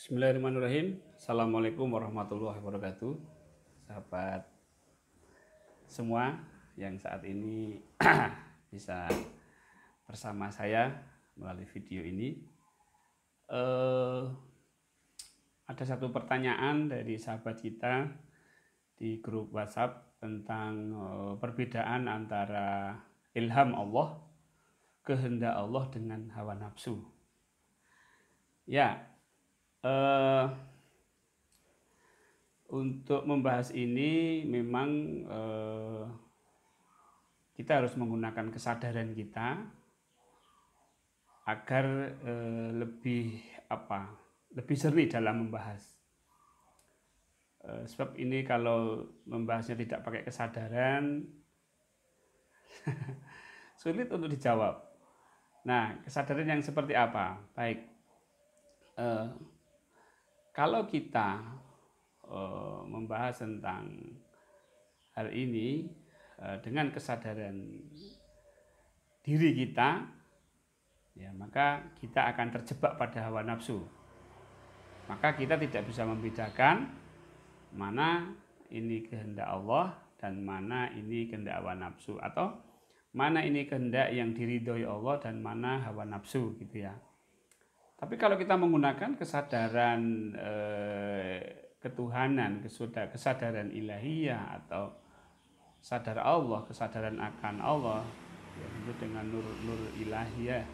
Bismillahirrahmanirrahim. Assalamualaikum warahmatullahi wabarakatuh. Sahabat semua yang saat ini bisa bersama saya melalui video ini. Ada satu pertanyaan dari sahabat kita di grup WhatsApp tentang perbedaan antara ilham Allah, kehendak Allah dengan hawa nafsu. Ya, untuk membahas ini memang kita harus menggunakan kesadaran kita agar lebih jernih dalam membahas. Sebab ini kalau membahasnya tidak pakai kesadaran sulit untuk dijawab. Nah, kesadaran yang seperti apa? Baik. Kalau kita membahas tentang hal ini dengan kesadaran diri kita, ya maka kita akan terjebak pada hawa nafsu. Maka kita tidak bisa membedakan mana ini kehendak Allah dan mana ini kehendak hawa nafsu, atau mana ini kehendak yang diridhoi Allah dan mana hawa nafsu, gitu ya. Tapi kalau kita menggunakan kesadaran ketuhanan, kesadaran ilahiyah atau sadar Allah, kesadaran akan Allah, ya, itu dengan nur ilahiyah.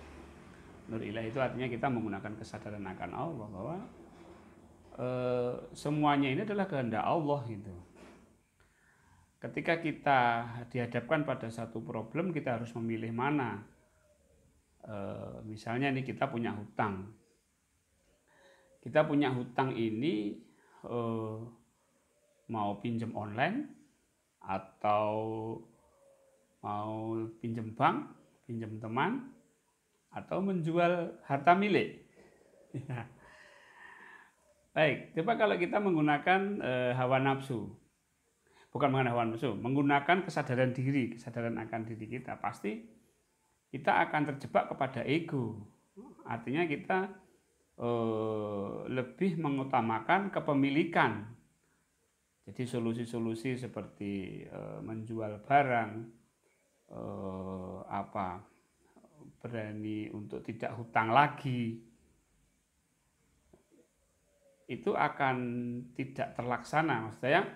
Nur ilahi itu artinya kita menggunakan kesadaran akan Allah bahwa semuanya ini adalah kehendak Allah gitu. Ketika kita dihadapkan pada satu problem, kita harus memilih mana. Misalnya nih kita punya hutang. Kita punya hutang ini mau pinjam online atau mau pinjam bank, pinjam teman, atau menjual harta milik. Baik, coba kalau kita menggunakan hawa nafsu, bukan menggunakan hawa nafsu, menggunakan kesadaran diri, kesadaran akan diri kita, pasti kita akan terjebak kepada ego. Artinya kita lebih mengutamakan kepemilikan. Jadi solusi-solusi seperti menjual barang, berani untuk tidak hutang lagi, itu akan tidak terlaksana. Maksudnya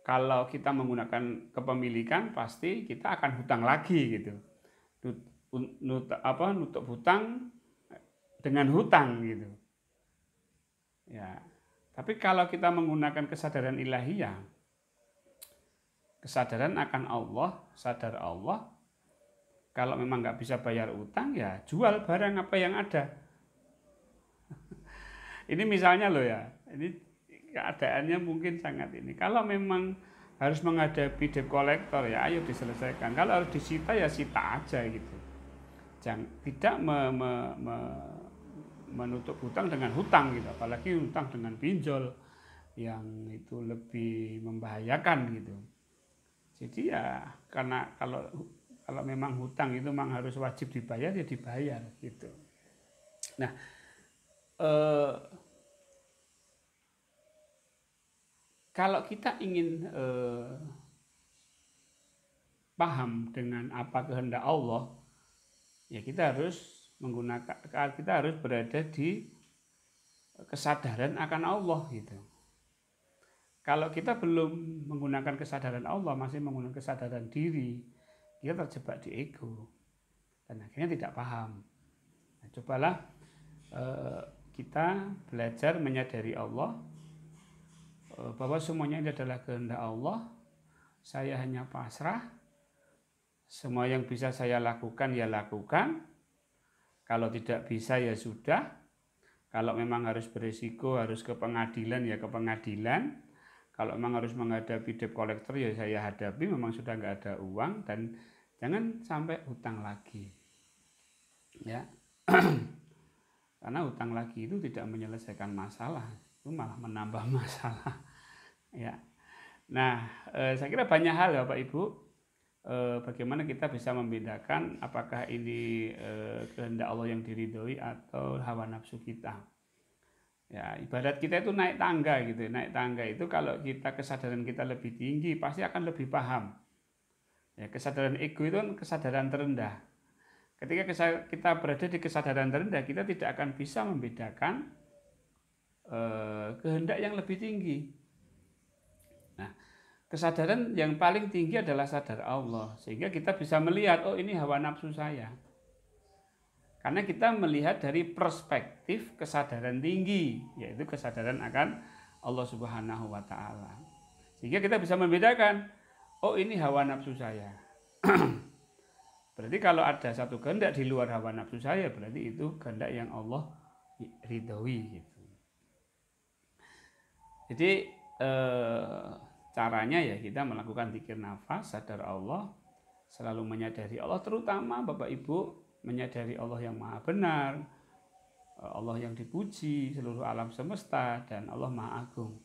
kalau kita menggunakan kepemilikan pasti kita akan hutang lagi gitu. Nutup hutang dengan hutang gitu. Ya. Tapi kalau kita menggunakan kesadaran ilahiyah, kesadaran akan Allah, sadar Allah, kalau memang nggak bisa bayar utang ya jual barang apa yang ada. Ini misalnya loh ya, ini keadaannya mungkin sangat ini. Kalau memang harus menghadapi debt collector ya ayo diselesaikan. Kalau harus disita ya sita aja gitu. Tidak menutup hutang dengan hutang gitu, apalagi hutang dengan pinjol yang itu lebih membahayakan gitu. Jadi ya karena kalau memang hutang itu memang harus wajib dibayar ya dibayar gitu. Nah, kalau kita ingin paham dengan apa kehendak Allah, ya kita harus berada di kesadaran akan Allah gitu. Kalau kita belum menggunakan kesadaran Allah, masih menggunakan kesadaran diri, kita terjebak di ego dan akhirnya tidak paham. Nah, cobalah kita belajar menyadari Allah, bahwa semuanya ini adalah kehendak Allah. Saya hanya pasrah. Semua yang bisa saya lakukan ya lakukan. Kalau tidak bisa ya sudah. Kalau memang harus berisiko, harus ke pengadilan ya ke pengadilan. Kalau memang harus menghadapi debt collector ya saya hadapi. Memang sudah nggak ada uang dan jangan sampai hutang lagi. Ya, karena hutang lagi itu tidak menyelesaikan masalah, itu malah menambah masalah. Ya, nah saya kira banyak hal ya Bapak Ibu. Bagaimana kita bisa membedakan apakah ini kehendak Allah yang diridhoi atau hawa nafsu kita. Ya, ibarat kita itu naik tangga gitu. Naik tangga itu kalau kita kesadaran kita lebih tinggi pasti akan lebih paham. Ya, kesadaran ego itu kan kesadaran terendah. Ketika kita berada di kesadaran terendah, kita tidak akan bisa membedakan kehendak yang lebih tinggi. Nah, kesadaran yang paling tinggi adalah sadar Allah, sehingga kita bisa melihat, oh ini hawa nafsu saya. Karena kita melihat dari perspektif kesadaran tinggi, yaitu kesadaran akan Allah Subhanahu wa Ta'ala. Sehingga kita bisa membedakan, oh ini hawa nafsu saya. Berarti kalau ada satu kehendak di luar hawa nafsu saya, berarti itu kehendak yang Allah ridhoi gitu. Jadi caranya ya kita melakukan zikir nafas, sadar Allah, selalu menyadari Allah, terutama Bapak Ibu menyadari Allah yang maha benar, Allah yang dipuji seluruh alam semesta, dan Allah maha agung.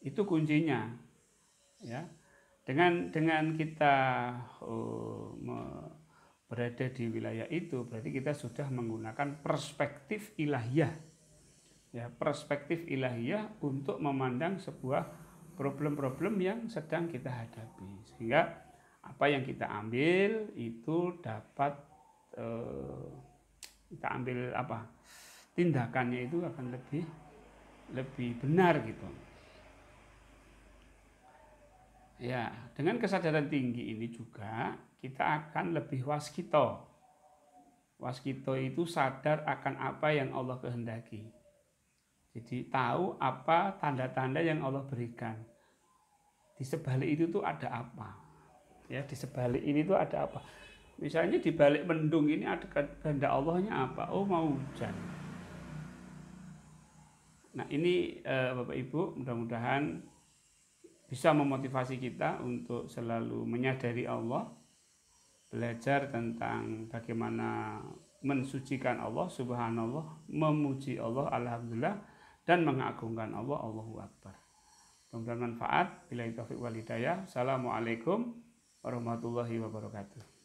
Itu kuncinya. Ya, dengan kita berada di wilayah itu, berarti kita sudah menggunakan perspektif ilahiyah. Ya, perspektif ilahiyah untuk memandang sebuah problem-problem yang sedang kita hadapi, sehingga apa yang kita ambil itu dapat kita ambil tindakannya itu akan lebih benar gitu. Ya, dengan kesadaran tinggi ini juga kita akan lebih waskito. Waskito itu sadar akan apa yang Allah kehendaki. Jadi tahu apa tanda-tanda yang Allah berikan. Di sebalik itu tuh ada apa? Ya, di sebalik ini tuh ada apa? Misalnya di balik mendung ini ada kehendak Allahnya apa? Oh, mau hujan. Nah, ini Bapak Ibu mudah-mudahan bisa memotivasi kita untuk selalu menyadari Allah, belajar tentang bagaimana mensucikan Allah, subhanallah, memuji Allah, alhamdulillah, dan mengagungkan Allah, Allahu Akbar. Mudah-mudahan manfaat. Billahi taufiq wal hidayah. Assalamualaikum warahmatullahi wabarakatuh.